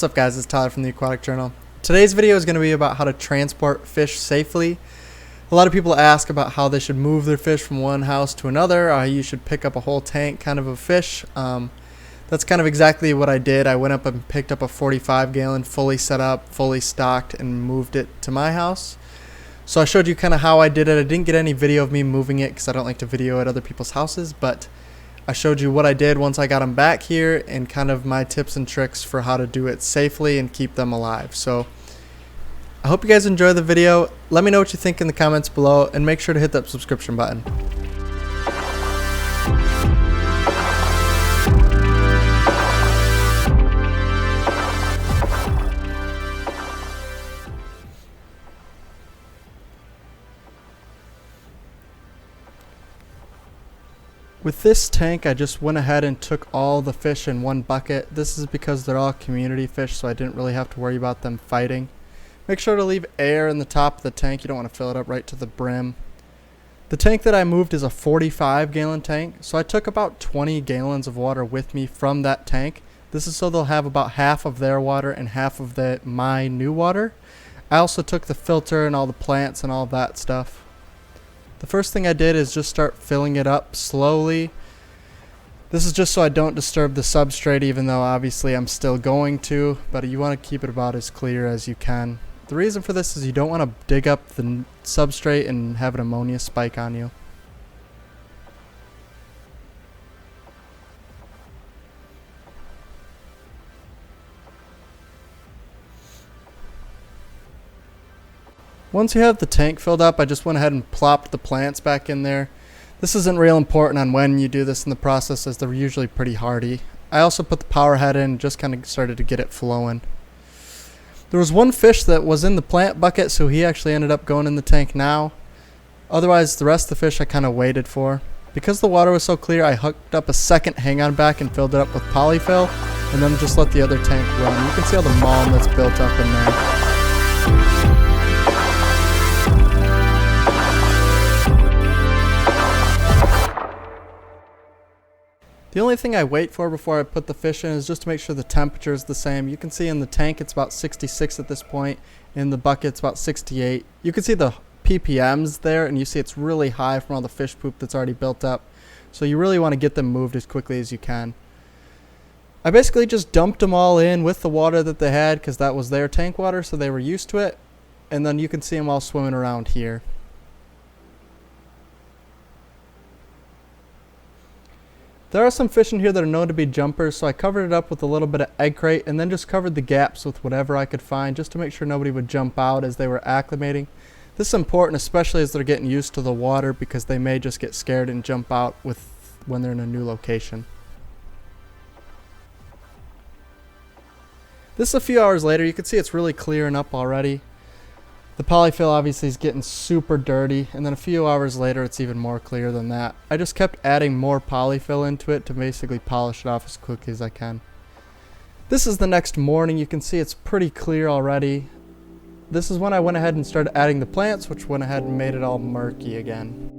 What's up guys, it's Tyler from the Aquatic Journal. Today's video is going to be about how to transport fish safely. A lot of people ask about how they should move their fish from one house to another, you should pick up a whole tank kind of fish. That's kind of exactly what I did. I went up and picked up a 45 gallon fully set up, fully stocked, and moved it to my house. So I showed you kind of how I did it. I didn't get any video of me moving it because I don't like to video at other people's houses, but I showed you what I did once I got them back here and kind of my tips and tricks for how to do it safely and keep them alive. So I hope you guys enjoy the video. Let me know what you think in the comments below and make sure to hit that subscription button. With this tank, I just went ahead and took all the fish in one bucket. This is because they're all community fish, so I didn't really have to worry about them fighting. Make sure to leave air in the top of the tank. You don't want to fill it up right to the brim. The tank that I moved is a 45 gallon tank, so I took about 20 gallons of water with me from that tank. This is so they'll have about half of their water and half of my new water. I also took the filter and all the plants and all that stuff. The first thing I did is just start filling it up slowly. This is just so I don't disturb the substrate, even though obviously I'm still going to, but you want to keep it about as clear as you can. The reason for this is you don't want to dig up the substrate and have an ammonia spike on you. Once you have the tank filled up, I just went ahead and plopped the plants back in there. This isn't real important on when you do this in the process, as they're usually pretty hardy. I also put the power head in, just kind of started to get it flowing. There was one fish that was in the plant bucket, so he actually ended up going in the tank now. Otherwise, the rest of the fish I kind of waited for. Because the water was so clear, I hooked up a second hang-on back and filled it up with polyfill, and then just let the other tank run. You can see all the mulm that's built up in there. The only thing I wait for before I put the fish in is just to make sure the temperature is the same. You can see in the tank it's about 66 at this point. In the bucket it's about 68. You can see the ppms there, and you see it's really high from all the fish poop that's already built up. So you really want to get them moved as quickly as you can. I basically just dumped them all in with the water that they had because that was their tank water, so they were used to it. And then you can see them all swimming around here. There are some fish in here that are known to be jumpers, so I covered it up with a little bit of egg crate and then just covered the gaps with whatever I could find just to make sure nobody would jump out as they were acclimating. This is important, especially as they're getting used to the water, because they may just get scared and jump out when they're in a new location. This is a few hours later. You can see it's really clearing up already. The polyfill obviously is getting super dirty, and then a few hours later it's even more clear than that. I just kept adding more polyfill into it to basically polish it off as quickly as I can. This is the next morning. You can see it's pretty clear already. This is when I went ahead and started adding the plants, which went ahead and made it all murky again.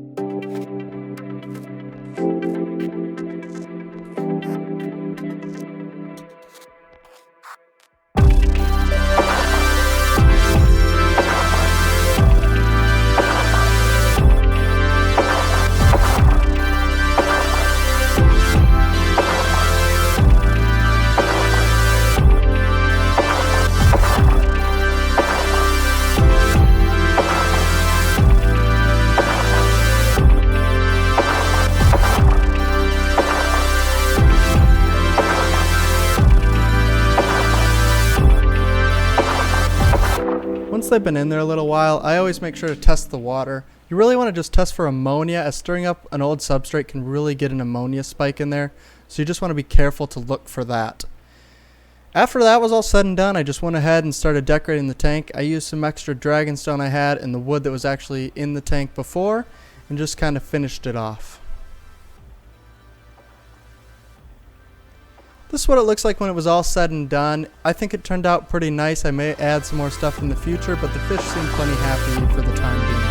Once they've been in there a little while, I always make sure to test the water. You really want to just test for ammonia, as stirring up an old substrate can really get an ammonia spike in there. So you just want to be careful to look for that. After that was all said and done, I just went ahead and started decorating the tank. I used some extra dragonstone I had and the wood that was actually in the tank before, and just kind of finished it off. This is what it looks like when it was all said and done. I think it turned out pretty nice. I may add some more stuff in the future, but the fish seem plenty happy for the time being.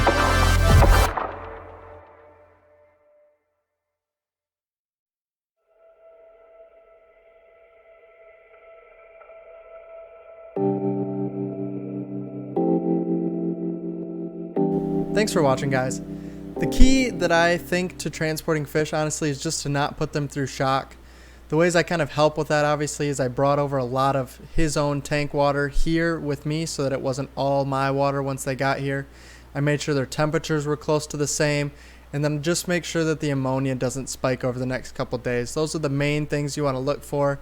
Thanks for watching, guys. The key that I think to transporting fish, honestly, is just to not put them through shock. The ways I kind of help with that, obviously, is I brought over a lot of his own tank water here with me so that it wasn't all my water once they got here. I made sure their temperatures were close to the same, and then just make sure that the ammonia doesn't spike over the next couple days. Those are the main things you want to look for,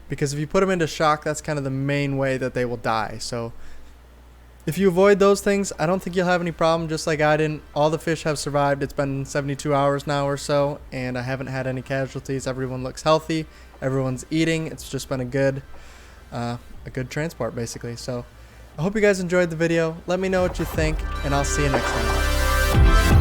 because if you put them into shock, that's kind of the main way that they will die. So if you avoid those things, I don't think you'll have any problem, just like I didn't. All the fish have survived. It's been 72 hours now or so, and I haven't had any casualties. Everyone looks healthy. Everyone's eating. It's just been a good transport, basically. So I hope you guys enjoyed the video. Let me know what you think, and I'll see you next time.